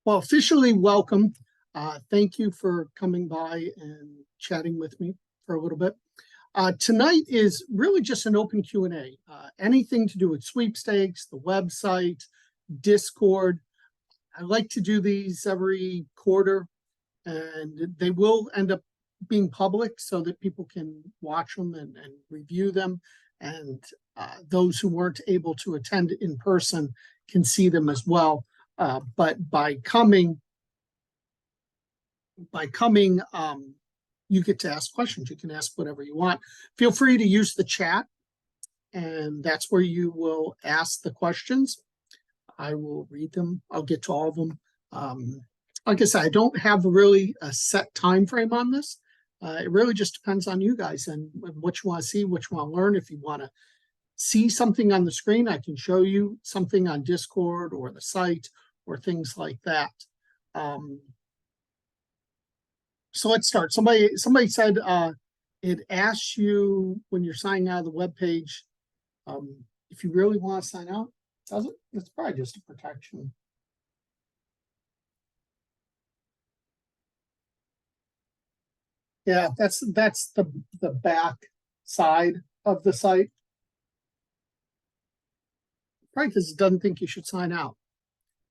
Well, officially welcome. Thank you for coming by and chatting with me for a little bit. Tonight is really just an open Q&A. Anything to do with sweepstakes, the website, Discord. I like to do these every quarter, and they will end up being public so that people can watch them and review them. And those who weren't able to attend in person can see them as well. But by coming, you get to ask questions. You can ask whatever you want. Feel free to use the chat, and that's where you will ask the questions. I will read them. I'll get to all of them. Like I said, I don't have really a set time frame on this. It really just depends on you guys and what you want to see, what you want to learn. If you want to see something on the screen, I can show you something on Discord or the site or things like that. So let's start. Somebody said it asks you when you're signing out of the web page if you really want to sign out. Does it? It's probably just a protection. Yeah, that's the back side of the site. Probably because it doesn't think you should sign out.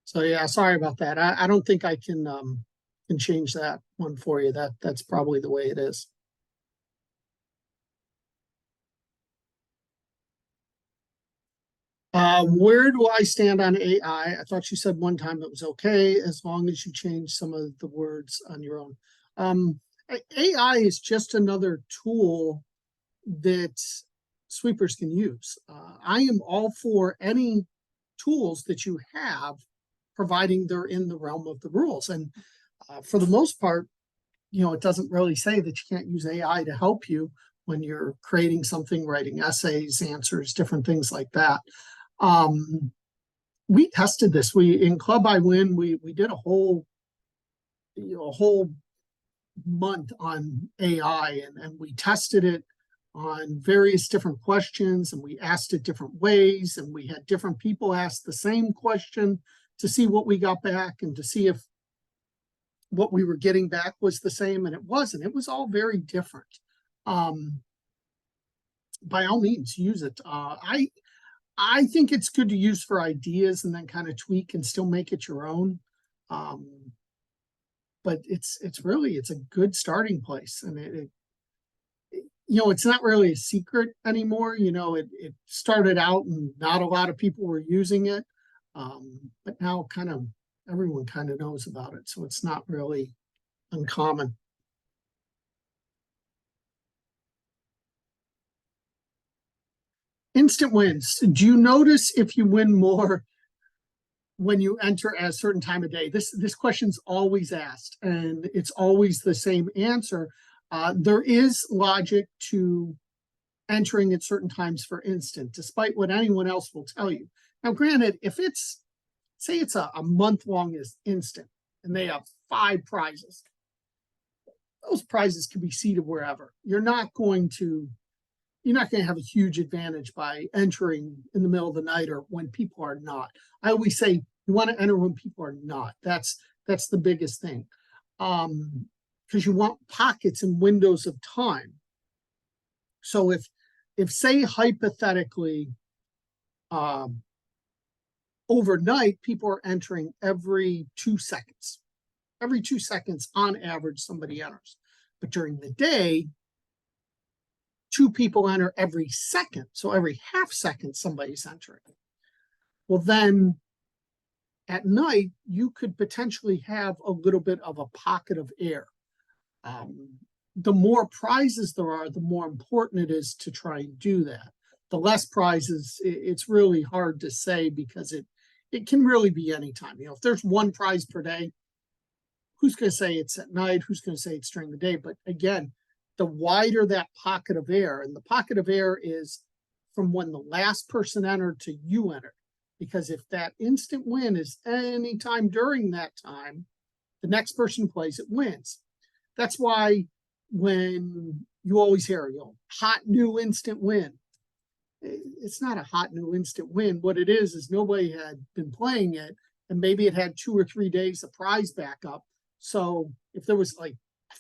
So yeah, sorry about that. I don't think I can change that one for you. That's probably the way it is. Where do I stand on AI? I thought you said one time it was okay as long as you change some of the words on your own. AI is just another tool that sweepers can use. I am all for any tools that you have, providing they're in the realm of the rules. And for the most part, it doesn't really say that you can't use AI to help you when you're creating something, writing essays, answers, different things like that. We tested this. In Club iWIN, we did a whole month on AI, and we tested it on various different questions, and we asked it different ways, and we had different people ask the same question to see what we got back and to see if what we were getting back was the same, and it wasn't. It was all very different. By all means, use it. I think it's good to use for ideas and then kind of tweak and still make it your own. But it's a good starting place, and it's not really a secret anymore. It started out and not a lot of people were using it, but now everyone kind of knows about it, so it's not really uncommon. Instant wins. Do you notice if you win more when you enter at a certain time of day? This question's always asked, and it's always the same answer. There is logic to entering at certain times for instant, despite what anyone else will tell you. Now, granted, if it's, say it's a month-long instant, and they have 5 prizes, those prizes can be seated wherever. You're not going to have a huge advantage by entering in the middle of the night or when people are not. I always say you want to enter when people are not. That's the biggest thing, because you want pockets and windows of time. So if say hypothetically overnight people are entering every 2 seconds. Every 2 seconds on average somebody enters. But during the day, 2 people enter every second. So every half second somebody's entering. Well, then at night, you could potentially have a little bit of a pocket of air. The more prizes there are, the more important it is to try and do that. The less prizes, it's really hard to say, because it can really be any time. If there's 1 prize per day, who's going to say it's at night? Who's going to say it's during the day? But again, the wider that pocket of air, and the pocket of air is from when the last person entered to you entered. Because if that instant win is any time during that time, the next person plays, it wins. That's why when you always hear, hot new instant win, it's not a hot new instant win. What it is nobody had been playing it, and maybe it had 2 or 3 days of prize backup. So if there was like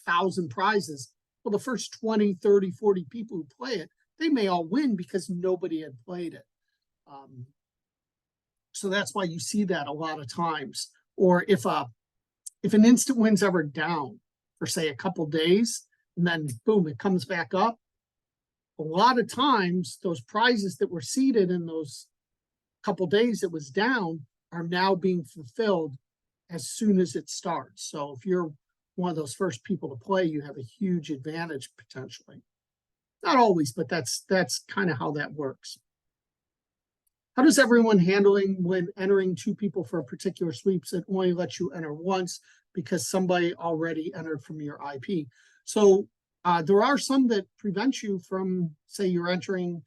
1,000 prizes, well, the first 20, 30, 40 people who play it, they may all win because nobody had played it. So that's why you see that a lot of times. Or if an instant win's ever down for say a couple days, and then boom, it comes back up. A lot of times, those prizes that were seeded in those couple days it was down are now being fulfilled as soon as it starts. So if you're one of those first people to play, you have a huge advantage potentially. Not always, but that's kind of how that works. How does everyone handling when entering 2 people for a particular sweeps that only lets you enter once because somebody already entered from your IP? So there are some that prevent you from, say, you're entering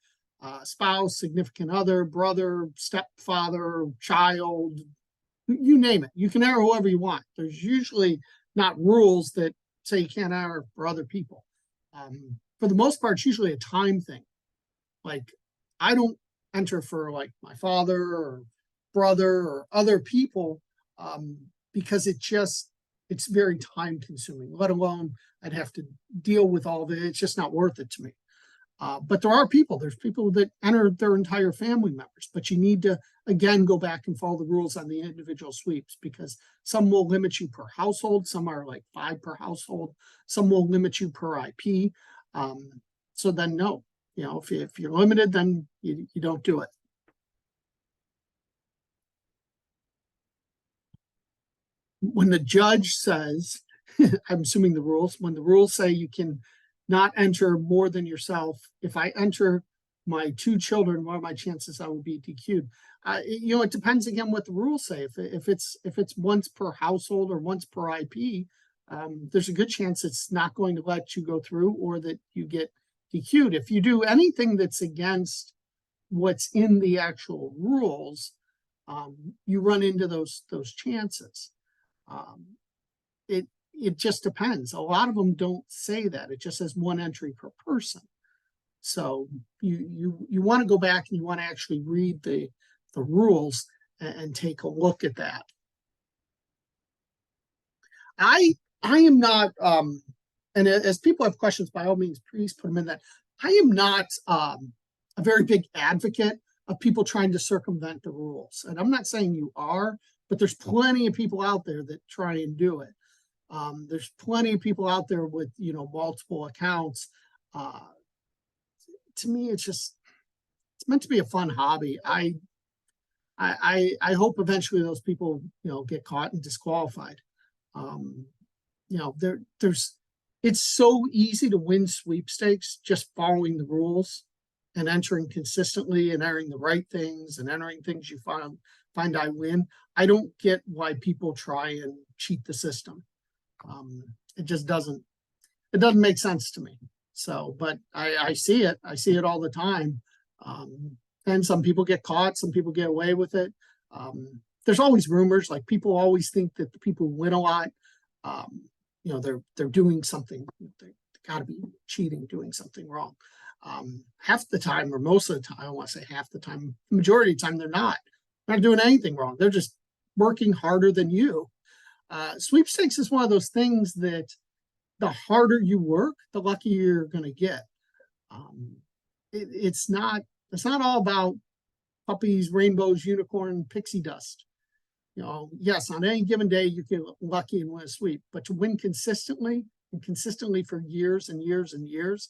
spouse, significant other, brother, stepfather, child, you name it. You can enter whoever you want. There's usually not rules that say you can't enter for other people. For the most part, it's usually a time thing. Like, I don't enter for like my father or brother or other people because it's very time consuming, let alone I'd have to deal with all of it. It's just not worth it to me. But there's people that enter their entire family members, but you need to, again, go back and follow the rules on the individual sweeps because some will limit you per household. Some are like 5 per household. Some will limit you per IP. So then no, if you're limited, then you don't do it. When the judge says, I'm assuming the rules, when the rules say you can not enter more than yourself, if I enter my 2 children, what are my chances I will be DQ'd? It depends again what the rules say. If it's once per household or once per IP, there's a good chance it's not going to let you go through or that you get DQ'd. If you do anything that's against what's in the actual rules, you run into those chances. It just depends. A lot of them don't say that. It just says 1 entry per person. So you want to go back and you want to actually read the rules and take a look at that. I am not, and as people have questions, by all means, please put them in that. I am not a very big advocate of people trying to circumvent the rules. And I'm not saying you are, but there's plenty of people out there that try and do it. There's plenty of people out there with, multiple accounts. To me, it's meant to be a fun hobby. I hope eventually those people, get caught and disqualified. It's so easy to win sweepstakes just following the rules and entering consistently and entering the right things and entering things you find iWIN. I don't get why people try and cheat the system. It just doesn't make sense to me. So, but I see it. I see it all the time. And some people get caught, some people get away with it. There's always rumors, like people always think that the people who win a lot, they're doing something. They got to be cheating, doing something wrong. Half the time, or most of the time, I don't want to say half the time, the majority of the time, they're not doing anything wrong. They're just working harder than you. Sweepstakes is one of those things that the harder you work, the luckier you're going to get. It's not all about puppies, rainbows, unicorn, pixie dust. Yes, on any given day you can get lucky and win a sweep, but to win consistently for years and years and years,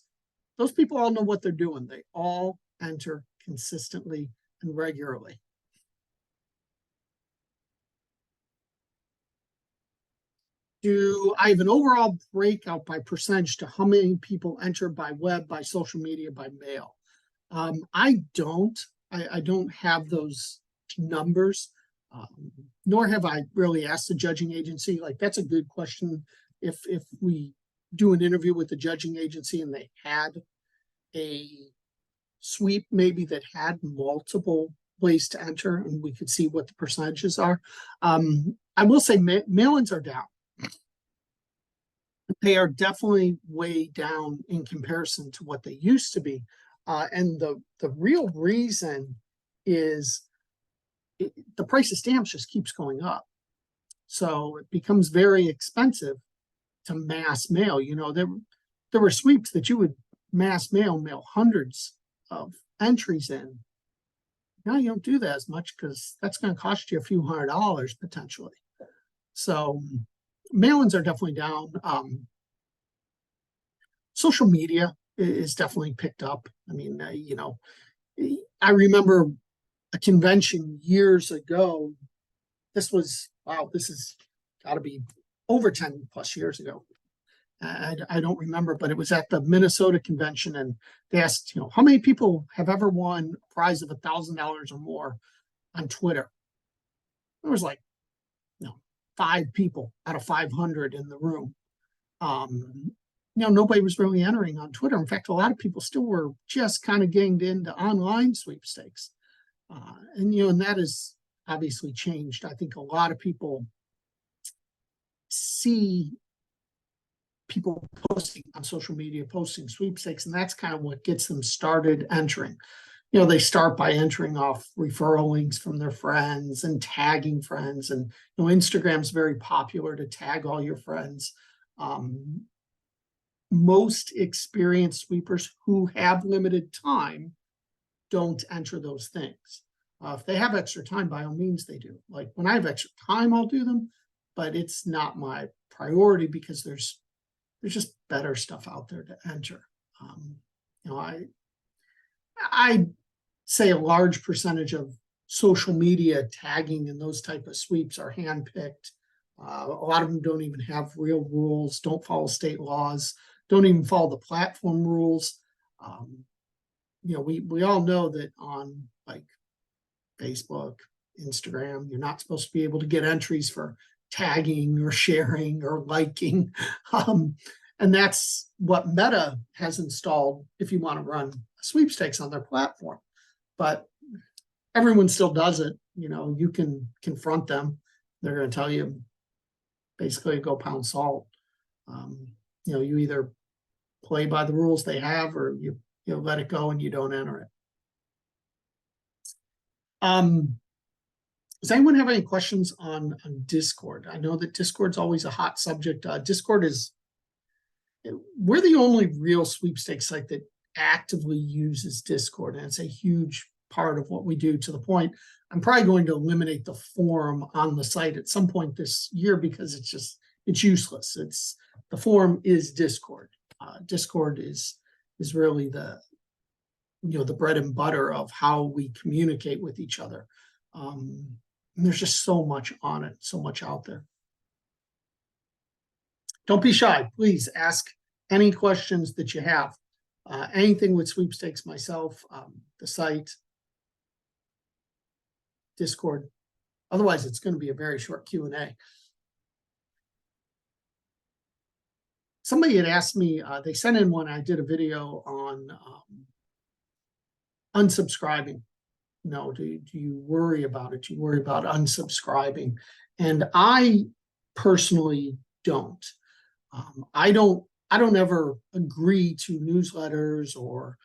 those people all know what they're doing. They all enter consistently and regularly. Do I have an overall breakout by percentage to how many people enter by web, by social media, by mail? I don't. I don't have those numbers, nor have I really asked the judging agency. Like, that's a good question. If we do an interview with the judging agency and they had a sweep maybe that had multiple ways to enter and we could see what the percentages are. I will say mail-ins are down. They are definitely way down in comparison to what they used to be. And the real reason is the price of stamps just keeps going up. So it becomes very expensive to mass mail. There were sweeps that you would mass mail hundreds of entries in. Now you don't do that as much because that's going to cost you a few $100s potentially. So mail-ins are definitely down. Social media is definitely picked up. I mean, I remember a convention years ago. This has got to be over 10 plus years ago. I don't remember, but it was at the Minnesota convention, and they asked, how many people have ever won a prize of $1,000 or more on Twitter? There was like, 5 people out of 500 in the room. Nobody was really entering on Twitter. In fact, a lot of people still were just kind of getting into online sweepstakes. And that has obviously changed. I think a lot of people see people posting on social media, posting sweepstakes, and that's kind of what gets them started entering. They start by entering off referral links from their friends and tagging friends. And Instagram's very popular to tag all your friends. Most experienced sweepers who have limited time don't enter those things. If they have extra time, by all means they do. Like when I have extra time, I'll do them, but it's not my priority because there's just better stuff out there to enter. I say a large percentage of social media tagging and those type of sweeps are handpicked. A lot of them don't even have real rules, don't follow state laws, don't even follow the platform rules. We all know that on like Facebook, Instagram, you're not supposed to be able to get entries for tagging or sharing or liking. And that's what Meta has installed if you want to run sweepstakes on their platform. But everyone still does it. You can confront them. They're going to tell you basically go pound salt. You either play by the rules they have or you let it go and you don't enter it. Does anyone have any questions on Discord? I know that Discord's always a hot subject. We're the only real sweepstakes site that actively uses Discord, and it's a huge part of what we do, to the point I'm probably going to eliminate the forum on the site at some point this year because it's useless. The forum is Discord. Discord is really the bread and butter of how we communicate with each other. And there's just so much on it, so much out there. Don't be shy. Please ask any questions that you have. Anything with sweepstakes, myself, the site, Discord. Otherwise, it's going to be a very short Q&A. Somebody had asked me, they sent in one, I did a video on unsubscribing. Do you worry about it? Do you worry about unsubscribing? And I personally don't. I don't ever agree to newsletters or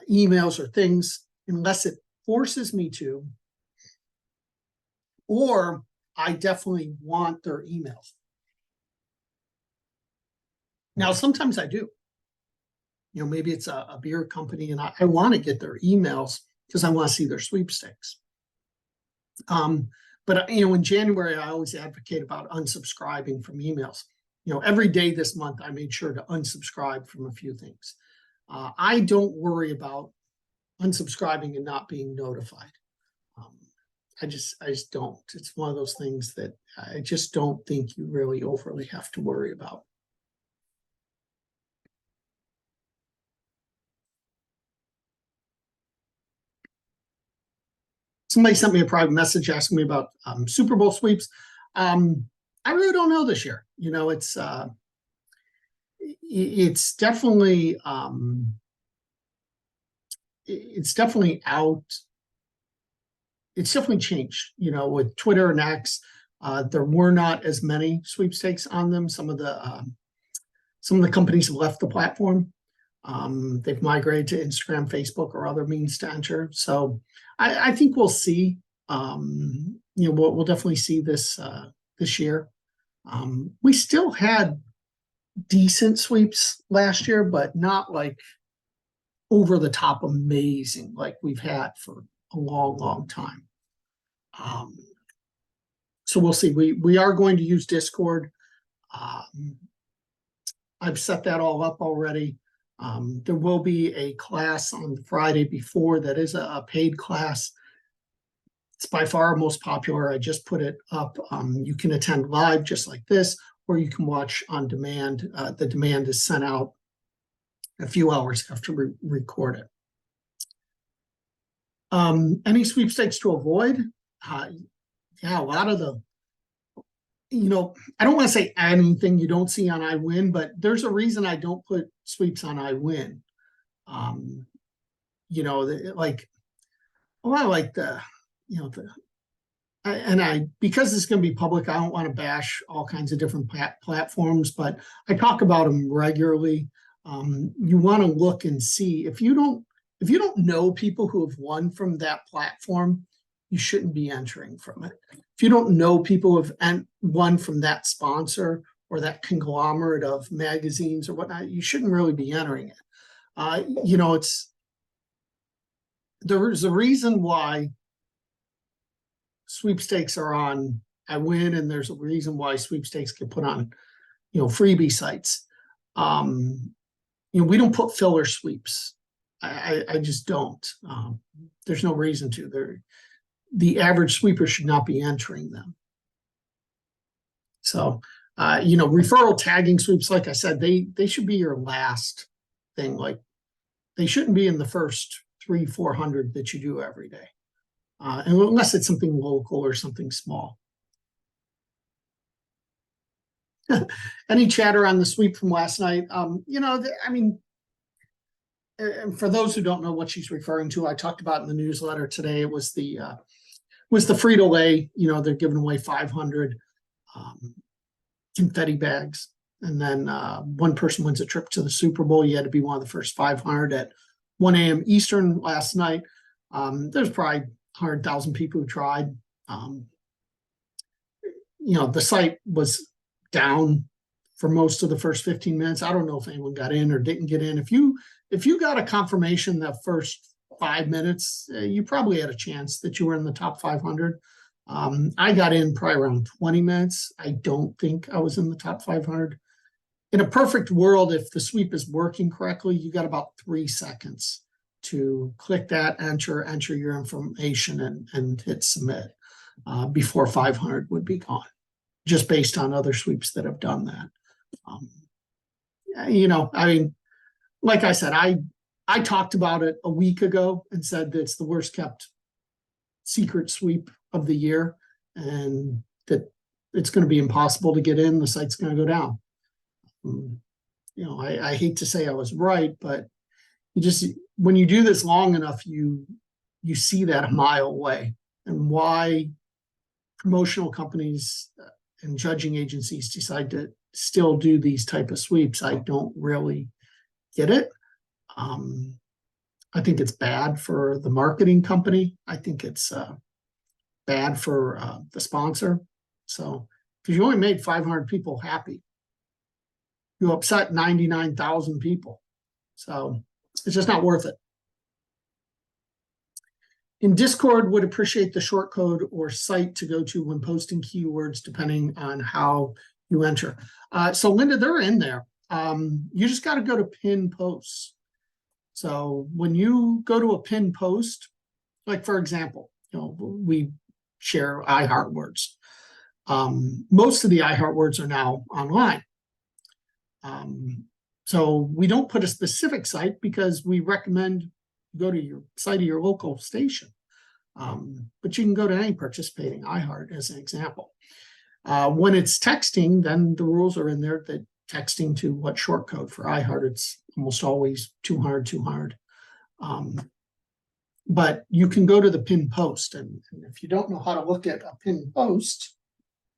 emails or things unless it forces me to, or I definitely want their emails. Now, sometimes I do. Maybe it's a beer company and I want to get their emails because I want to see their sweepstakes. But in January, I always advocate about unsubscribing from emails. Every day this month, I made sure to unsubscribe from a few things. I don't worry about unsubscribing and not being notified. I just don't. It's one of those things that I just don't think you really overly have to worry about. Somebody sent me a private message asking me about Super Bowl sweeps. I really don't know this year. It's definitely out. It's definitely changed. With Twitter and X, there were not as many sweepstakes on them. Some of the companies have left the platform. They've migrated to Instagram, Facebook, or other means to enter. So I think we'll see We'll definitely see this this year. We still had decent sweeps last year, but not like over the top amazing like we've had for a long, long time. So we'll see. We are going to use Discord. I've set that all up already. There will be a class on Friday before that is a paid class. It's by far our most popular. I just put it up. You can attend live just like this, or you can watch on demand. The demand is sent out a few hours after we record it. Any sweepstakes to avoid? Yeah, a lot of the, I don't want to say anything you don't see on iWIN, but there's a reason I don't put sweeps on iWIN. Like a lot of like because it's going to be public, I don't want to bash all kinds of different platforms, but I talk about them regularly. You want to look and see if you don't know people who have won from that platform, you shouldn't be entering from it. If you don't know people who have won from that sponsor or that conglomerate of magazines or whatnot, you shouldn't really be entering it. There's a reason why sweepstakes are on iWIN, and there's a reason why sweepstakes get put on, freebie sites. We don't put filler sweeps. I just don't. There's no reason to. The average sweeper should not be entering them. So, referral tagging sweeps, like I said, they should be your last thing. Like they shouldn't be in the first 300-400 that you do every day, unless it's something local or something small. Any chatter on the sweep from last night? And for those who don't know what she's referring to, I talked about in the newsletter today. It was the Frito-Lay. They're giving away 500 confetti bags, and then one person wins a trip to the Super Bowl. You had to be one of the first 500 at 1 a.m. Eastern last night. There's probably 100,000 people who tried. The site was down for most of the first 15 minutes. I don't know if anyone got in or didn't get in. If you got a confirmation the first 5 minutes, you probably had a chance that you were in the top 500. I got in probably around 20 minutes. I don't think I was in the top 500. In a perfect world, if the sweep is working correctly, you got about 3 seconds to click that, enter your information, and hit submit before 500 would be gone, just based on other sweeps that have done that. Like I said, I talked about it a week ago and said that it's the worst kept secret sweep of the year, and that it's going to be impossible to get in. The site's going to go down. I hate to say I was right, but when you do this long enough, you see that a mile away. And why promotional companies and judging agencies decide to still do these type of sweeps, I don't really get it. I think it's bad for the marketing company. I think it's bad for the sponsor. So, because you only made 500 people happy, you upset 99,000 people. So it's just not worth it. In Discord, would appreciate the short code or site to go to when posting keywords, depending on how you enter. So Linda, they're in there. You just got to go to pin posts. So when you go to a pin post, like for example, we share iHeart words. Most of the iHeart words are now online. So we don't put a specific site because we recommend go to your site of your local station. But you can go to any participating iHeart as an example. When it's texting, then the rules are in there that texting to what short code for iHeart, it's almost always 200. But you can go to the pin post. And if you don't know how to look at a pin post,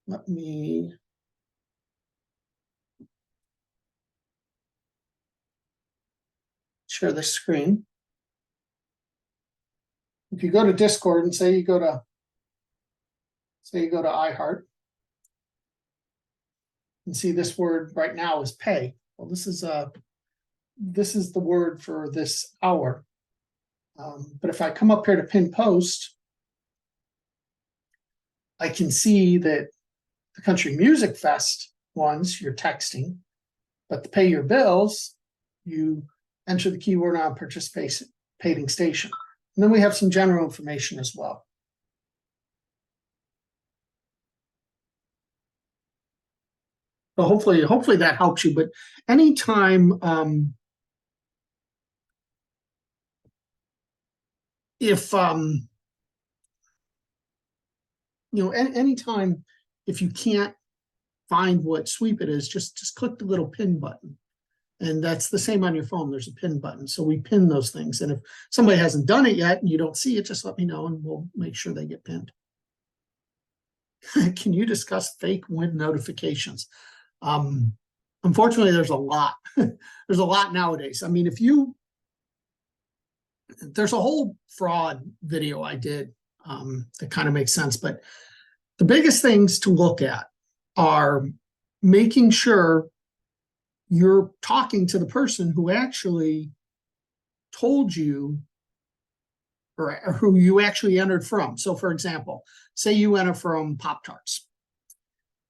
let me share the screen. If you go to Discord and say you go to So you go to iHeart and see this word right now is pay. Well, this is the word for this hour. But if I come up here to pin post, I can see that the Country Music Fest ones you're texting, but to pay your bills, you enter the keyword on participating station. And then we have some general information as well. So hopefully that helps you. But anytime anytime if you can't find what sweep it is, just click the little pin button. And that's the same on your phone. There's a pin button. So we pin those things. And if somebody hasn't done it yet and you don't see it, just let me know and we'll make sure they get pinned. Can you discuss fake win notifications? Unfortunately, there's a lot. There's a lot nowadays. I mean, there's a whole fraud video I did that kind of makes sense. But the biggest things to look at are making sure you're talking to the person who actually told you or who you actually entered from. So for example, say you enter from Pop-Tarts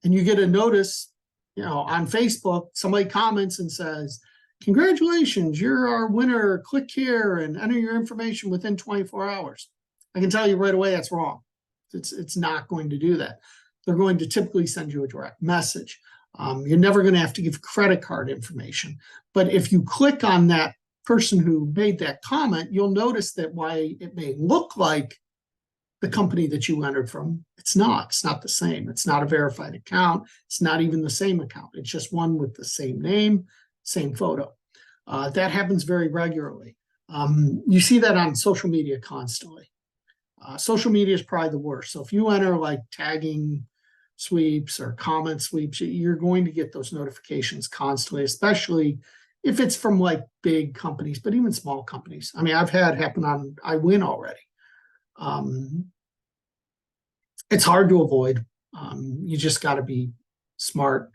and you get a notice, on Facebook, somebody comments and says, congratulations, you're our winner, click here and enter your information within 24 hours. I can tell you right away that's wrong. It's not going to do that. They're going to typically send you a direct message. You're never going to have to give credit card information. But if you click on that person who made that comment, you'll notice that while it may look like the company that you entered from, it's not the same. It's not a verified account. It's not even the same account. It's just one with the same name, same photo. That happens very regularly. You see that on social media constantly. Social media is probably the worst. So if you enter like tagging sweeps or comment sweeps, you're going to get those notifications constantly, especially if it's from like big companies, but even small companies. I mean, I've had happen on iWIN already. It's hard to avoid. You just got to be smart.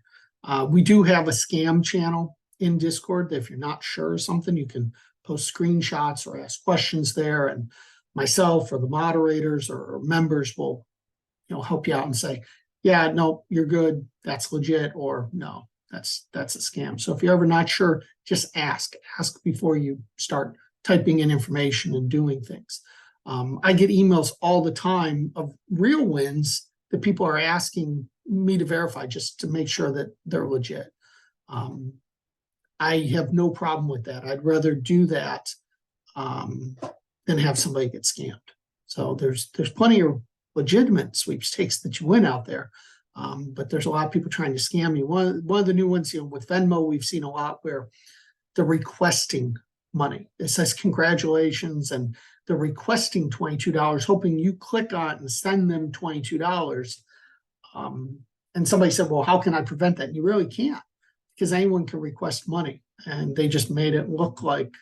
We do have a scam channel in Discord that if you're not sure of something, you can post screenshots or ask questions there, and myself or the moderators or members will help you out and say, yeah, no, you're good, that's legit, or no, that's a scam. So if you're ever not sure, just ask before you start typing in information and doing things. I get emails all the time of real wins that people are asking me to verify just to make sure that they're legit. I have no problem with that. I'd rather do that than have somebody get scammed. So there's plenty of legitimate sweepstakes that you win out there, but there's a lot of people trying to scam you. One of the new ones, with Venmo, we've seen a lot where they're requesting money. It says congratulations, and they're requesting $22, hoping you click on it and send them $22. And somebody said, well, how can I prevent that? And you really can't, because anyone can request money, and they just made it look like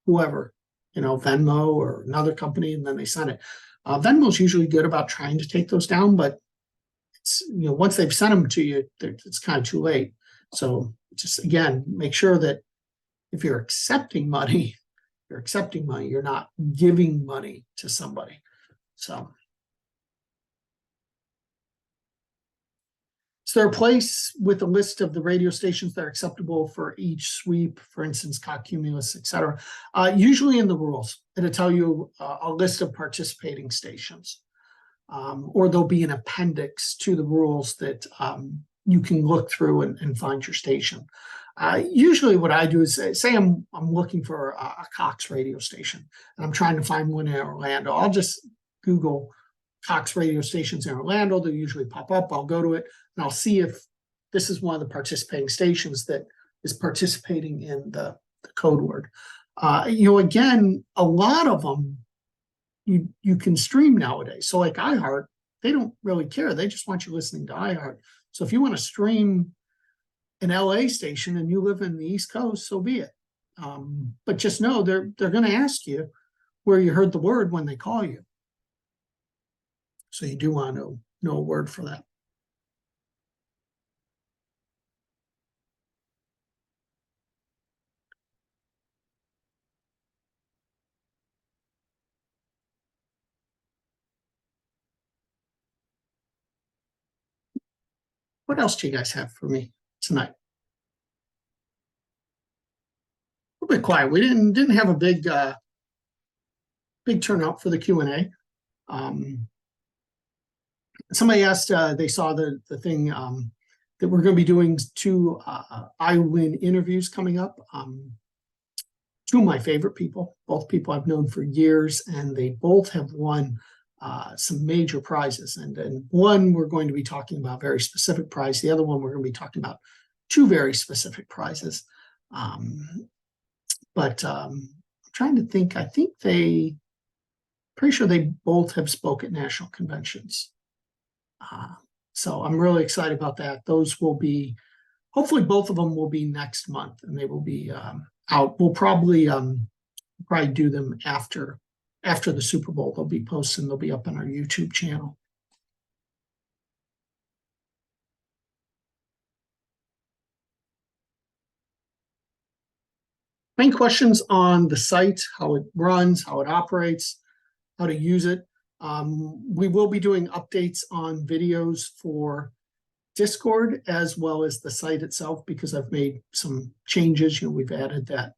whoever, Venmo or another company, and then they sent it. Venmo's usually good about trying to take those down, but it's, once they've sent them to you, it's kind of too late. So just, again, make sure that if you're accepting money, you're not giving money to somebody. So is there a place with a list of the radio stations that are acceptable for each sweep, for instance, Cumulus, et cetera? Usually in the rules, it'll tell you a list of participating stations, or there'll be an appendix to the rules that you can look through and find your station. Usually what I do is say I'm looking for a Cox radio station and I'm trying to find one in Orlando. I'll just Google Cox radio stations in Orlando. They'll usually pop up. I'll go to it and I'll see if this is one of the participating stations that is participating in the code word. Again, a lot of them you can stream nowadays. So like iHeart, they don't really care. They just want you listening to iHeart. So if you want to stream an LA station and you live in the East Coast, so be it. But just know they're going to ask you where you heard the word when they call you. So you do want to know a word for that. What else do you guys have for me tonight? A little bit quiet. We didn't have a big turnout for the Q&A. Somebody asked, they saw the thing that we're going to be doing two iWIN interviews coming up. Two of my favorite people, both people I've known for years, and they both have won some major prizes. And one we're going to be talking about a very specific prize. The other one we're going to be talking about two very specific prizes. But I'm trying to think. I think pretty sure they both have spoke at national conventions. So I'm really excited about that. Those will be, hopefully both of them will be next month, and they will be out. We'll probably do them after the Super Bowl. They'll be posted, they'll be up on our YouTube channel. Main questions on the site, how it runs, how it operates, how to use it. We will be doing updates on videos for Discord as well as the site itself, because I've made some changes. We've added that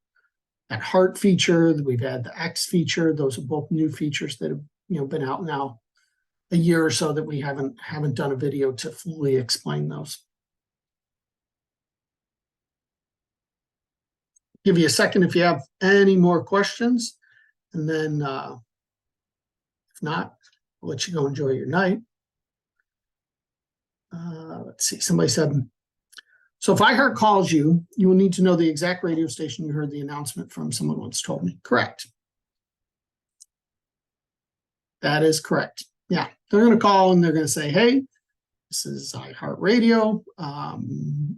heart feature, we've had the X feature. Those are both new features that have been out now a year or so that we haven't done a video to fully explain those. Give you a second if you have any more questions, and then if not, I'll let you go enjoy your night. Let's see, somebody said, so if iHeart calls you, you will need to know the exact radio station you heard the announcement from. Someone once told me. Correct. That is correct. Yeah, they're going to call and they're going to say, hey, this is iHeart Radio.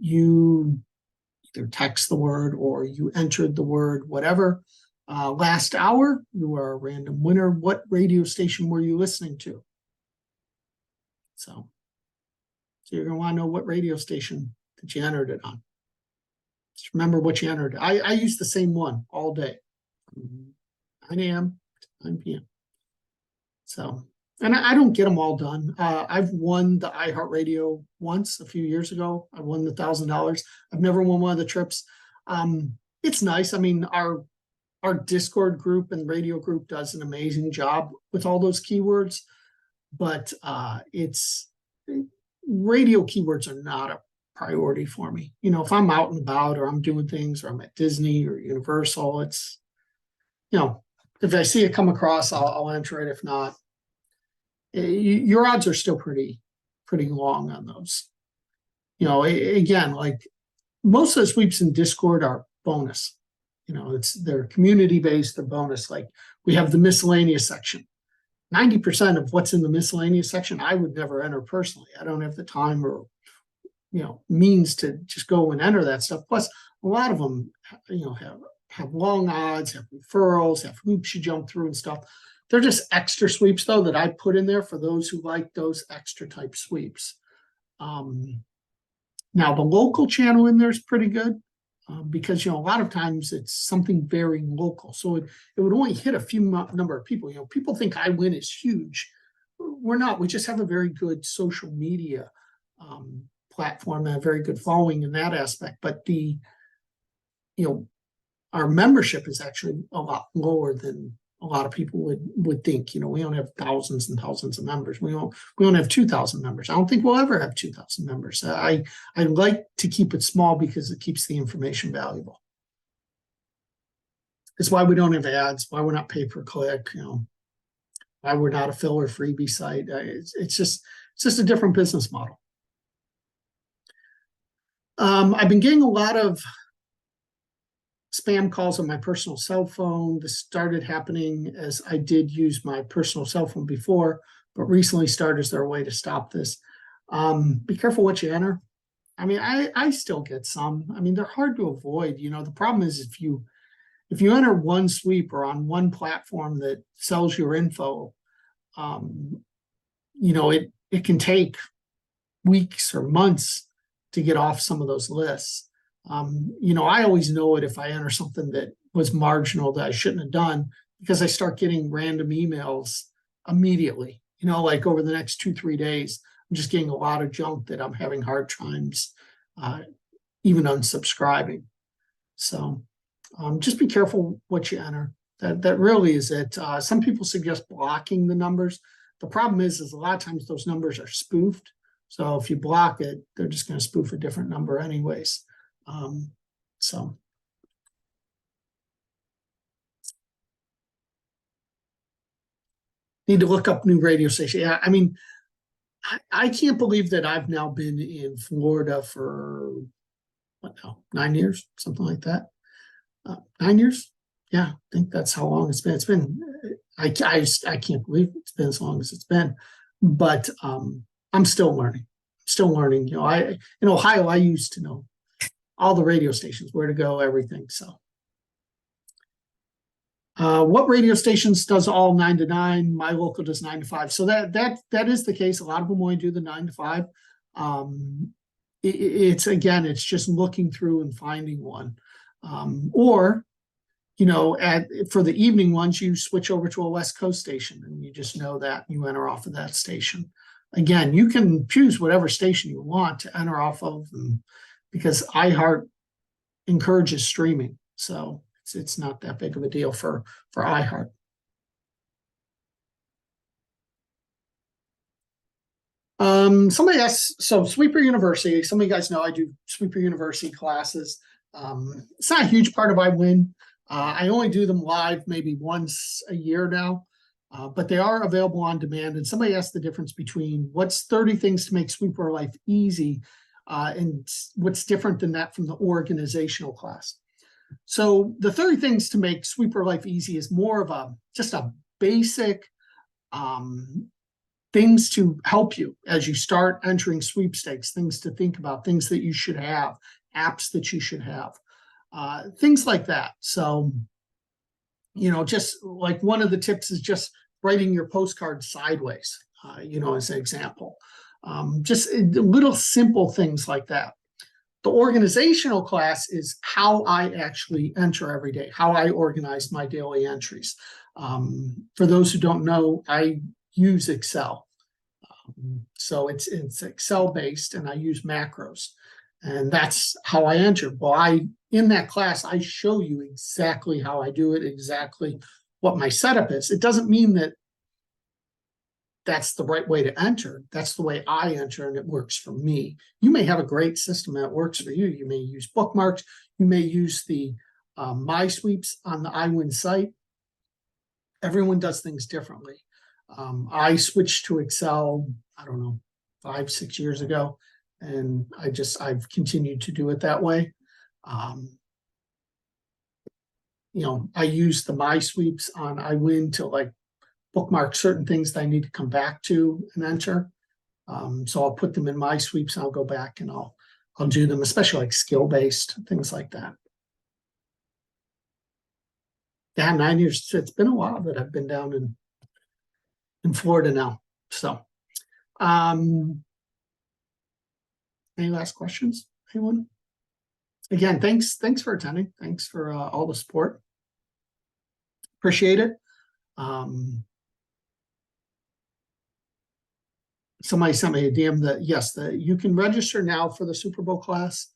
You either text the word or you entered the word, whatever. Last hour, you are a random winner. What radio station were you listening to? So you're going to want to know what radio station that you entered it on. Just remember what you entered. I use the same one all day, 9 a.m. to 9 p.m. So, and I don't get them all done. I've won the iHeartRadio once a few years ago. I won the $1,000. I've never won one of the trips. It's nice. I mean, our Discord group and radio group does an amazing job with all those keywords, but radio keywords are not a priority for me. If I'm out and about or I'm doing things or I'm at Disney or Universal, it's, if I see it come across, I'll enter it. If not, your odds are still pretty long on those. Again, like most of the sweeps in Discord are bonus. They're community based, they're bonus. Like we have the miscellaneous section. 90% of what's in the miscellaneous section, I would never enter personally. I don't have the time or, means to just go and enter that stuff. Plus, a lot of them, have long odds, have referrals, have hoops you jump through and stuff. They're just extra sweeps, though, that I put in there for those who like those extra type sweeps. Now, the local channel in there is pretty good because, a lot of times it's something very local. So it would only hit a few number of people. People think iWIN is huge. We're not. We just have a very good social media platform and a very good following in that aspect. But our membership is actually a lot lower than a lot of people would think. We don't have thousands and thousands of members. We don't have 2,000 members. I don't think we'll ever have 2,000 members. I like to keep it small because it keeps the information valuable. It's why we don't have ads, why we're not pay per click, why we're not a filler freebie site. It's just a different business model. I've been getting a lot of spam calls on my personal cell phone. This started happening as I did use my personal cell phone before, but recently started as their way to stop this. Be careful what you enter. I mean, I still get some. I mean, they're hard to avoid. The problem is if you enter one sweep or on one platform that sells your info, it can take weeks or months to get off some of those lists. I always know it if I enter something that was marginal that I shouldn't have done, because I start getting random emails immediately, like over the next 2-3 days. I'm just getting a lot of junk that I'm having hard times even unsubscribing. So just be careful what you enter. That really is it. Some people suggest blocking the numbers. The problem is a lot of times those numbers are spoofed. So if you block it, they're just going to spoof a different number anyways. So need to look up new radio station. Yeah, I mean, I can't believe that I've now been in Florida for 9 years, something like that. 9 years. Yeah, I think that's how long it's been. I can't believe it's been as long as it's been, but I'm still learning. In Ohio, I used to know all the radio stations, where to go, everything. So what radio stations does all 9 to 9? My local does 9 to 5. So that is the case. A lot of them only do the 9 to 5. It's just looking through and finding one. Or for the evening ones, you switch over to a West Coast station, and you just know that you enter off of that station. Again, you can choose whatever station you want to enter off of, because iHeart encourages streaming, so it's not that big of a deal for iHeart. Somebody asked, so Sweeper University, some of you guys know I do Sweeper University classes. It's not a huge part of iWIN. I only do them live maybe once a year now, but they are available on demand. And somebody asked the difference between what's 30 things to make Sweeper life easy and what's different than that from the organizational class. So the 30 things to make Sweeper life easy is more of just a basic things to help you as you start entering sweepstakes, things to think about, things that you should have, apps that you should have. Things like that. So, just like one of the tips is just writing your postcard sideways, as an example. Just little simple things like that. The organizational class is how I actually enter every day, how I organize my daily entries. For those who don't know, I use Excel. So it's Excel based, and I use macros. And that's how I enter. Well, in that class, I show you exactly how I do it, exactly what my setup is. It doesn't mean that that's the right way to enter. That's the way I enter, and it works for me. You may have a great system that works for you. You may use bookmarks. You may use the My Sweeps on the iWIN site. Everyone does things differently. I switched to Excel, 5-6 years ago. And I've continued to do it that way. I use the My Sweeps on iWIN to bookmark certain things that I need to come back to and enter. So I'll put them in My Sweeps, and I'll go back and I'll do them, especially like skill-based things like that. Yeah, 9 years. It's been a while that I've been down in Florida now. So any last questions, anyone? Again, thanks for attending. Thanks for all the support. Appreciate it. Somebody sent me a DM that, yes, you can register now for the Super Bowl class.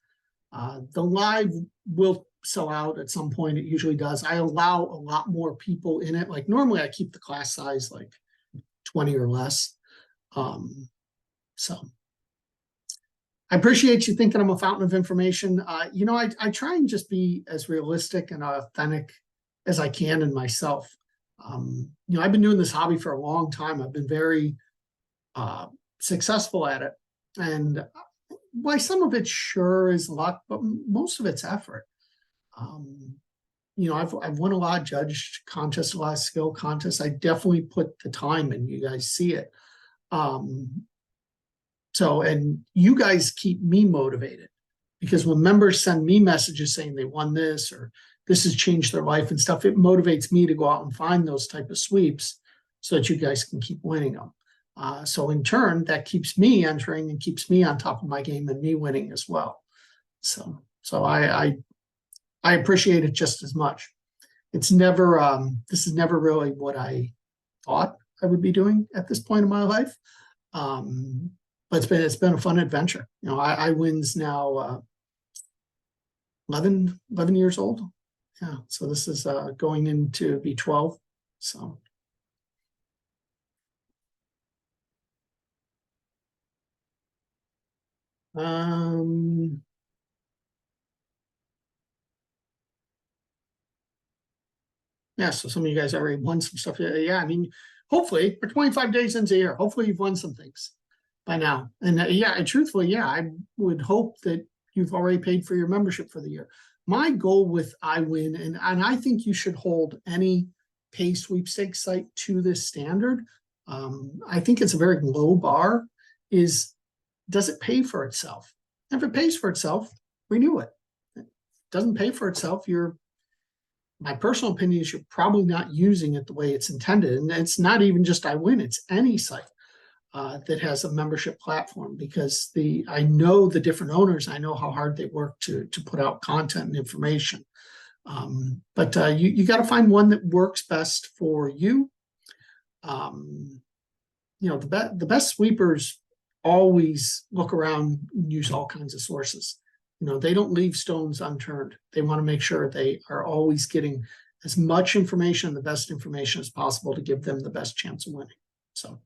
The live will sell out at some point. It usually does. I allow a lot more people in it. Like normally I keep the class size like 20 or less. So I appreciate you thinking I'm a fountain of information. I try and just be as realistic and authentic as I can in myself. I've been doing this hobby for a long time. I've been very successful at it. And why some of it sure is luck, but most of it's effort. I've won a lot of judge contests, a lot of skill contests. I definitely put the time in. You guys see it. And you guys keep me motivated, because when members send me messages saying they won this or this has changed their life and stuff, it motivates me to go out and find those type of sweeps so that you guys can keep winning them. So in turn, that keeps me entering and keeps me on top of my game and me winning as well. So I appreciate it just as much. It's never this is never really what I thought I would be doing at this point in my life. But it's been a fun adventure. You know, iWIN's now 11 years old. Yeah, so this is going into be 12. So yeah, so some of you guys already won some stuff. Yeah, I mean, hopefully we're 25 days into the year. Hopefully you've won some things by now. And yeah, and truthfully, yeah, I would hope that you've already paid for your membership for the year. My goal with iWIN, and I think you should hold any pay sweepstakes site to this standard. I think it's a very low bar. Does it pay for itself? If it pays for itself, renew it. If it doesn't pay for itself, my personal opinion is you're probably not using it the way it's intended. And it's not even just iWIN, it's any site that has a membership platform, because I know the different owners, I know how hard they work to put out content and information. But you got to find one that works best for you. You know, the best sweepers always look around and use all kinds of sources. You know, they don't leave stones unturned. They want to make sure they are always getting as much information, the best information as possible to give them the best chance of winning. So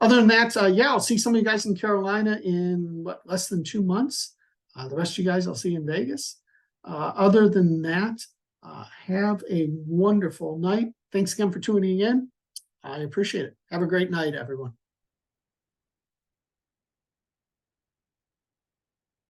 other than that, yeah, I'll see some of you guys in Carolina in less than 2 months. The rest of you guys I'll see in Vegas. Other than that, have a wonderful night. Thanks again for tuning in. I appreciate it. Have a great night, everyone.